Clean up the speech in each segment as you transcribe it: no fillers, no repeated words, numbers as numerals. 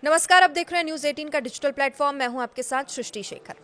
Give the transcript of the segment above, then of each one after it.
नमस्कार, आप देख रहे हैं न्यूज 18 का डिजिटल प्लेटफॉर्म। मैं हूं आपके साथ सृष्टि शेखर।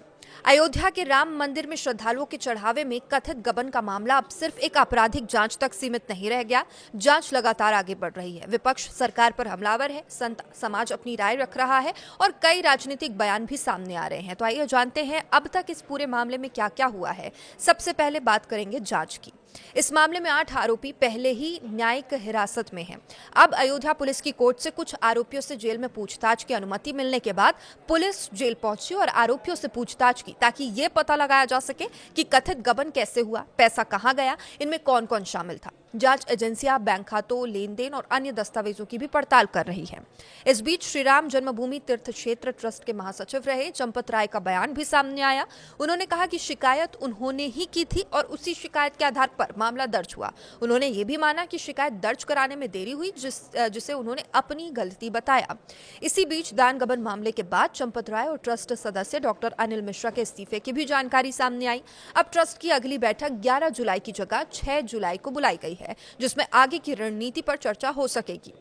अयोध्या के राम मंदिर में श्रद्धालुओं के चढ़ावे में कथित गबन का मामला अब सिर्फ एक आपराधिक जांच तक सीमित नहीं रह गया। जांच लगातार आगे बढ़ रही है। विपक्ष सरकार पर हमलावर है, संत समाज अपनी राय रख रहा है और कई राजनीतिक बयान भी सामने आ रहे हैं। तो आइए जानते हैं अब तक इस पूरे मामले में क्या क्या हुआ है। सबसे पहले बात करेंगे जांच की। इस मामले में 8 आरोपी पहले ही न्यायिक हिरासत में हैं। अब अयोध्या पुलिस की कोर्ट से कुछ आरोपियों से जेल में पूछताछ की अनुमति मिलने के बाद पुलिस जेल पहुंची और आरोपियों से पूछताछ की ताकि ये पता लगाया जा सके कि कथित गबन कैसे हुआ, पैसा कहां गया, इनमें कौन कौन शामिल था। जांच एजेंसियां बैंक खातों, लेन देन और अन्य दस्तावेजों की भी पड़ताल कर रही है। इस बीच श्री राम जन्मभूमि तीर्थ क्षेत्र ट्रस्ट के महासचिव रहे चंपत राय का बयान भी सामने आया। उन्होंने कहा कि शिकायत उन्होंने ही की थी और उसी शिकायत के आधार पर मामला दर्ज हुआ। उन्होंने ये भी माना कि शिकायत दर्ज कराने में देरी हुई, जिसे उन्होंने अपनी गलती बताया। इसी बीच दान गबन मामले के बाद चंपत राय और ट्रस्ट सदस्य डॉक्टर अनिल मिश्रा के इस्तीफे की भी जानकारी सामने आई। अब ट्रस्ट की अगली बैठक 11 जुलाई की जगह 6 जुलाई को बुलाई गई है, जिसमें आगे की रणनीति पर चर्चा हो सकेगी।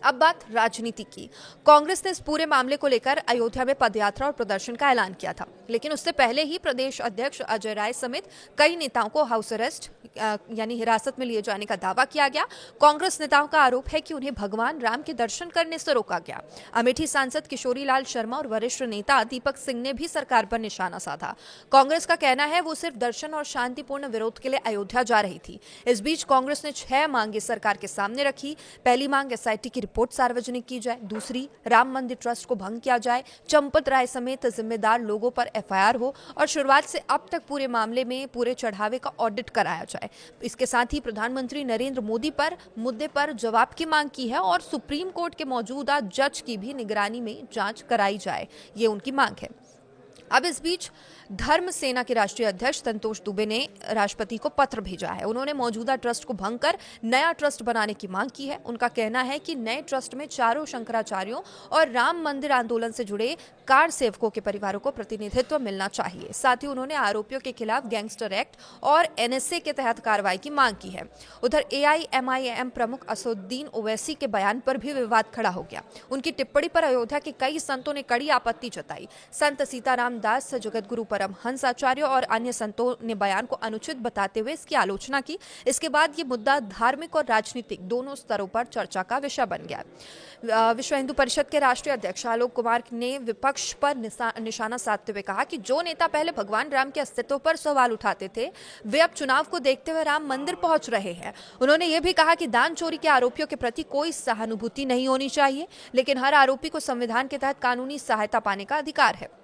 अब बात राजनीति की। कांग्रेस ने इस पूरे मामले को लेकर अयोध्या में पदयात्रा और प्रदर्शन का ऐलान किया था, लेकिन उससे पहले ही प्रदेश अध्यक्ष अजय राय समेत कई नेताओं को हाउस अरेस्ट यानी हिरासत में लिए जाने का दावा किया गया। कांग्रेस नेताओं का आरोप है कि उन्हें भगवान राम के दर्शन करने से रोका गया। अमेठी सांसद किशोरी लाल शर्मा और वरिष्ठ नेता दीपक सिंह ने भी सरकार पर निशाना साधा। कांग्रेस का कहना है वो सिर्फ दर्शन और शांतिपूर्ण विरोध के लिए अयोध्या जा रही थी। इस बीच कांग्रेस ने 6 मांगे सरकार के सामने रखी। पहली मांग एसआईटी की रिपोर्ट सार्वजनिक की जाए, दूसरी राम मंदिर ट्रस्ट को भंग किया जाए, चंपत राय समेत जिम्मेदार लोगों पर एफआईआर हो और शुरुआत से अब तक पूरे मामले में पूरे चढ़ावे का ऑडिट कराया जाए। इसके साथ ही प्रधानमंत्री नरेंद्र मोदी पर मुद्दे पर जवाब की मांग की है और सुप्रीम कोर्ट के मौजूदा जज की भी निगरानी में जांच कराई जाए, ये उनकी मांग है। अब इस बीच धर्म सेना के राष्ट्रीय अध्यक्ष संतोष दुबे ने राष्ट्रपति को पत्र भेजा है। उन्होंने मौजूदा ट्रस्ट को भंग कर नया ट्रस्ट बनाने की मांग की है। उनका कहना है कि नए ट्रस्ट में चारों शंकराचार्यों और राम मंदिर आंदोलन से जुड़े कार सेवकों के परिवारों को प्रतिनिधित्व मिलना चाहिए। साथ ही उन्होंने आरोपियों के खिलाफ गैंगस्टर एक्ट और एनएसए के तहत कार्रवाई की मांग की है। उधर एआईएमआईएम प्रमुख असदुद्दीन ओवैसी के बयान पर भी विवाद खड़ा हो गया। उनकी टिप्पणी पर अयोध्या के कई संतों ने कड़ी आपत्ति जताई। संत सीताराम दास, जगतगुरु परमहंस आचार्य और अन्य संतों ने बयान को अनुचित बताते हुए इसकी आलोचना की। इसके बाद ये मुद्दा धार्मिक और राजनीतिक दोनों स्तरों पर चर्चा का विषय बन गया। विश्व हिंदू परिषद के राष्ट्रीय अध्यक्ष आलोक कुमार ने विपक्ष पर निशाना साधते हुए कहा कि जो नेता पहले भगवान राम के अस्तित्व पर सवाल उठाते थे, वे अब चुनाव को देखते हुए राम मंदिर पहुंच रहे हैं। उन्होंने ये भी कहा कि दान चोरी के आरोपियों के प्रति कोई सहानुभूति नहीं होनी चाहिए, लेकिन हर आरोपी को संविधान के तहत कानूनी सहायता पाने का अधिकार है।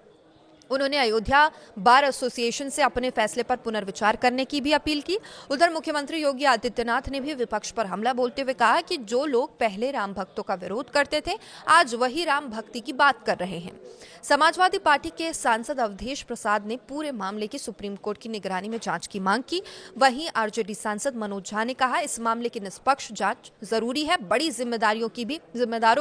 उन्होंने अयोध्या बार एसोसिएशन से अपने फैसले पर पुनर्विचार करने की भी अपील की। उधर मुख्यमंत्री योगी आदित्यनाथ ने भी विपक्ष पर हमला बोलते हुए कहा कि जो लोग पहले राम भक्तों का विरोध करते थे, आज वही राम भक्ति की बात कर रहे हैं। समाजवादी पार्टी के सांसद अवधेश प्रसाद ने पूरे मामले की सुप्रीम कोर्ट की निगरानी में जांच की मांग की। वहीं आरजेडी सांसद मनोज झा ने कहा इस मामले की निष्पक्ष जांच जरूरी है, बड़ी जिम्मेदारों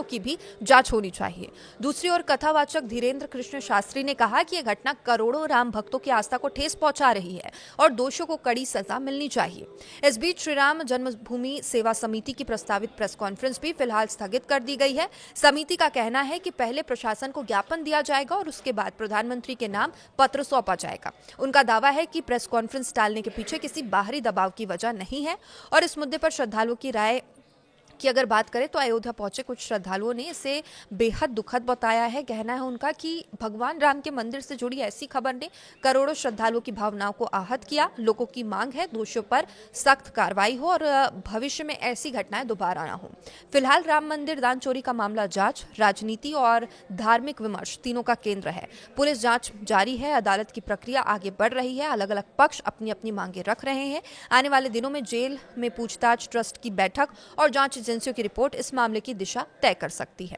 की भी जांच होनी चाहिए। दूसरी ओर कथावाचक धीरेन्द्र कृष्ण शास्त्री ने कहा कि यह घटना करोड़ों राम भक्तों की आस्था को ठेस पहुंचा रही है और दोषियों को कड़ी सजा मिलनी चाहिए। इस बीच श्री राम जन्मभूमि सेवा समिति की प्रस्तावित प्रेस कॉन्फ्रेंस भी फिलहाल स्थगित कर दी गई है। समिति का कहना है कि पहले प्रशासन को ज्ञापन दिया जाएगा और उसके बाद प्रधानमंत्री के नाम पत्र सौंपा जाएगा। उनका दावा है कि प्रेस कॉन्फ्रेंस टालने के पीछे किसी बाहरी दबाव की वजह नहीं है और इस मुद्दे पर श्रद्धालुओं की राय की अगर बात करें तो अयोध्या पहुंचे कुछ श्रद्धालुओं ने इसे बेहद दुखद बताया है। कहना है उनका कि भगवान राम के मंदिर से जुड़ी ऐसी खबर ने करोड़ों श्रद्धालुओं की भावनाओं को आहत किया। लोगों की मांग है दोषियों पर सख्त कार्रवाई हो और भविष्य में ऐसी घटनाएं दोबारा ना हो। फिलहाल राम मंदिर दान चोरी का मामला जांच, राजनीति और धार्मिक विमर्श तीनों का केंद्र है। पुलिस जांच जारी है, अदालत की प्रक्रिया आगे बढ़ रही है, अलग अलग पक्ष अपनी अपनी मांगे रख रहे हैं। आने वाले दिनों में जेल में पूछताछ, ट्रस्ट की बैठक और जांच एजेंसियों की रिपोर्ट इस मामले की दिशा तय कर सकती है।